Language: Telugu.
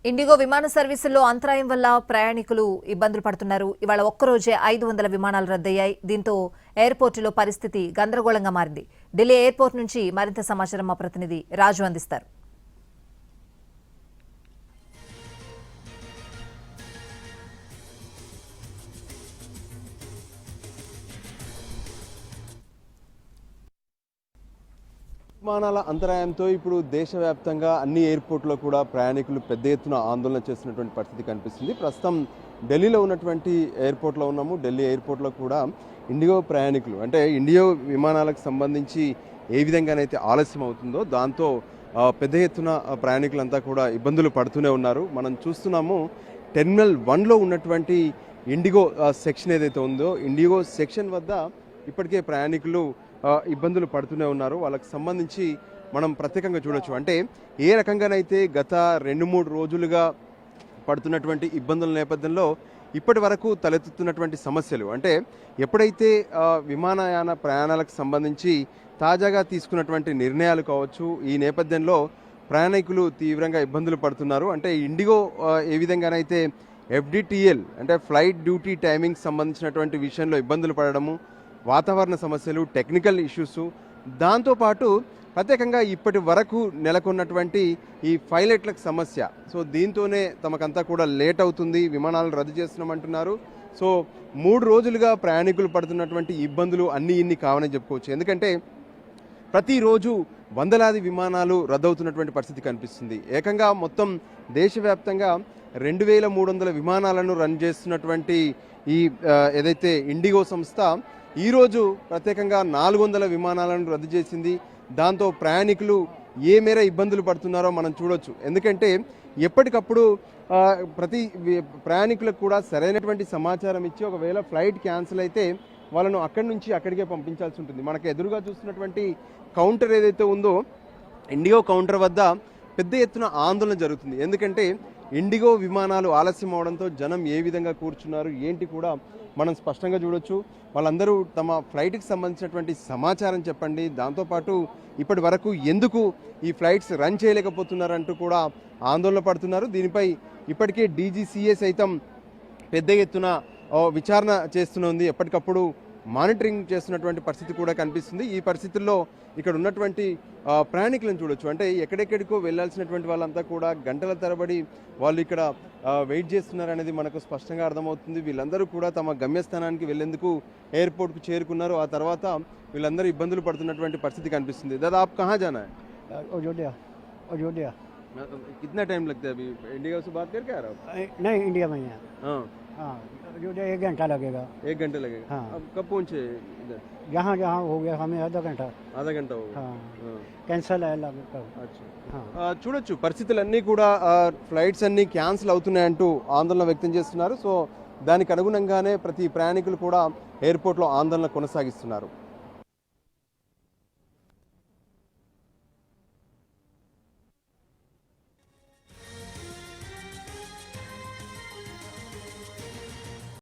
ఇండిగో విమాన సర్వీసుల్లో అంతరాయం వల్ల ప్రయాణికులు ఇబ్బందులు పడుతున్నారు. ఇవాళ ఒక్కరోజే 500 విమానాలు రద్దయ్యాయి. దీంతో ఎయిర్పోర్టులో పరిస్థితి గందరగోళంగా మారింది. ఢిల్లీ ఎయిర్పోర్ట్ నుంచి మరింత సమాచారం మా ప్రతినిధి రాజు అందిస్తారు. విమానాల అంతరాయంతో ఇప్పుడు దేశవ్యాప్తంగా అన్ని ఎయిర్పోర్ట్లో కూడా ప్రయాణికులు పెద్ద ఎత్తున ఆందోళన చేస్తున్నటువంటి పరిస్థితి కనిపిస్తుంది. ప్రస్తుతం ఢిల్లీలో ఉన్నటువంటి ఎయిర్పోర్ట్లో ఉన్నాము. ఢిల్లీ ఎయిర్పోర్ట్లో కూడా ఇండిగో ప్రయాణికులు అంటే ఇండిగో విమానాలకు సంబంధించి ఏ విధంగానైతే ఆలస్యం అవుతుందో దాంతో పెద్ద ఎత్తున ప్రయాణికులంతా కూడా ఇబ్బందులు పడుతూనే ఉన్నారు. మనం చూస్తున్నాము టెర్మినల్ 1లో ఉన్నటువంటి ఇండిగో సెక్షన్ ఏదైతే ఉందో ఇండిగో సెక్షన్ వద్ద ఇప్పటికే ప్రయాణికులు ఇబ్బందులు పడుతూనే ఉన్నారు. వాళ్ళకి సంబంధించి మనం ప్రత్యేకంగా చూడొచ్చు. అంటే ఏ రకంగానైతే గత 2-3 రోజులుగా పడుతున్నటువంటి ఇబ్బందుల నేపథ్యంలో ఇప్పటి వరకు తలెత్తుతున్నటువంటి సమస్యలు అంటే ఎప్పుడైతే విమానయాన ప్రయాణాలకు సంబంధించి తాజాగా తీసుకున్నటువంటి నిర్ణయాలు కావచ్చు, ఈ నేపథ్యంలో ప్రయాణికులు తీవ్రంగా ఇబ్బందులు పడుతున్నారు. అంటే ఇండిగో ఏ విధంగానైతే FDTL అంటే ఫ్లైట్ డ్యూటీ టైమింగ్ సంబంధించినటువంటి విషయంలో ఇబ్బందులు పడడము, వాతావరణ సమస్యలు, టెక్నికల్ ఇష్యూస్, దాంతోపాటు ప్రత్యేకంగా ఇప్పటి వరకు నెలకొన్నటువంటి ఈ పైలట్లకు సమస్య. సో దీంతోనే తమకంతా కూడా లేట్ అవుతుంది, విమానాలు రద్దు చేస్తున్నామంటున్నారు. సో 3 రోజులుగా ప్రయాణికులు పడుతున్నటువంటి ఇబ్బందులు అన్నీ ఇన్ని కావని చెప్పుకోవచ్చు. ఎందుకంటే ప్రతిరోజు వందలాది విమానాలు రద్దవుతున్నటువంటి పరిస్థితి కనిపిస్తుంది. ఏకంగా మొత్తం దేశవ్యాప్తంగా 2300 విమానాలను రన్ చేస్తున్నటువంటి ఈ ఏదైతే ఇండిగో సంస్థ ఈరోజు ప్రత్యేకంగా 400 విమానాలను రద్దు చేసింది. దాంతో ప్రయాణికులు ఏ మేర ఇబ్బందులు పడుతున్నారో మనం చూడొచ్చు. ఎందుకంటే ఎప్పటికప్పుడు ప్రతి ప్రయాణికులకు కూడా సరైనటువంటి సమాచారం ఇచ్చి ఒకవేళ ఫ్లైట్ క్యాన్సిల్ అయితే వాళ్ళను అక్కడి నుంచి అక్కడికే పంపించాల్సి ఉంటుంది. మనకు ఎదురుగా చూస్తున్నటువంటి కౌంటర్ ఏదైతే ఉందో ఇండిగో కౌంటర్ వద్ద పెద్ద ఎత్తున ఆందోళన జరుగుతుంది. ఎందుకంటే ఇండిగో విమానాలు ఆలస్యం అవడంతో జనం ఏ విధంగా కూర్చున్నారు ఏంటి కూడా మనం స్పష్టంగా చూడొచ్చు. వాళ్ళందరూ తమ ఫ్లైట్కి సంబంధించినటువంటి సమాచారం చెప్పండి, దాంతోపాటు ఇప్పటి వరకు ఎందుకు ఈ ఫ్లైట్స్ రన్ చేయలేకపోతున్నారంటూ కూడా ఆందోళన పడుతున్నారు. దీనిపై ఇప్పటికే DGCA సైతం పెద్ద ఎత్తున విచారణ చేస్తున్నది, ఎప్పటికప్పుడు మానిటరింగ్ చేస్తున్నటువంటి పరిస్థితి కూడా కనిపిస్తుంది. ఈ పరిస్థితుల్లో ఇక్కడ ఉన్నటువంటి ప్రయాణికులను చూడొచ్చు. అంటే ఎక్కడెక్కడికో వెళ్లాల్సినటువంటి వాళ్ళంతా కూడా గంటల తరబడి వాళ్ళు ఇక్కడ వెయిట్ చేస్తున్నారనేది మనకు స్పష్టంగా అర్థమవుతుంది. వీళ్ళందరూ కూడా తమ గమ్యస్థానానికి వెళ్లేందుకు ఎయిర్పోర్ట్కు చేరుకున్నారు. ఆ తర్వాత వీళ్ళందరూ ఇబ్బందులు పడుతున్నటువంటి పరిస్థితి కనిపిస్తుంది. దాదా आप कहाँ जाना है? अयोध्या। कितना टाइम लगता है? अभी इंडिया से बात करके आ रहा हो? नहीं, इंडिया में ही है। हाँ, अयोध्या 1 घंटा लगेगा। 1 घंटा लगेगा। हाँ। अब कब पहुँचे इधर? जहाँ जहाँ हो गया हमें आधा घंटा। आधा घंटा हो गया। हाँ, कैंसल है लगभग। अच्छा, हाँ। చూడొచ్చు పరిస్థితులన్నీ కూడా ఫ్లైట్స్ అన్నీ క్యాన్సిల్ అవుతున్నాయంటూ ఆందోళన వ్యక్తం చేస్తున్నారు. సో దానికి అనుగుణంగానే ప్రతి ప్రయాణికులు కూడా ఎయిర్పోర్ట్లో ఆందోళన కొనసాగిస్తున్నారు.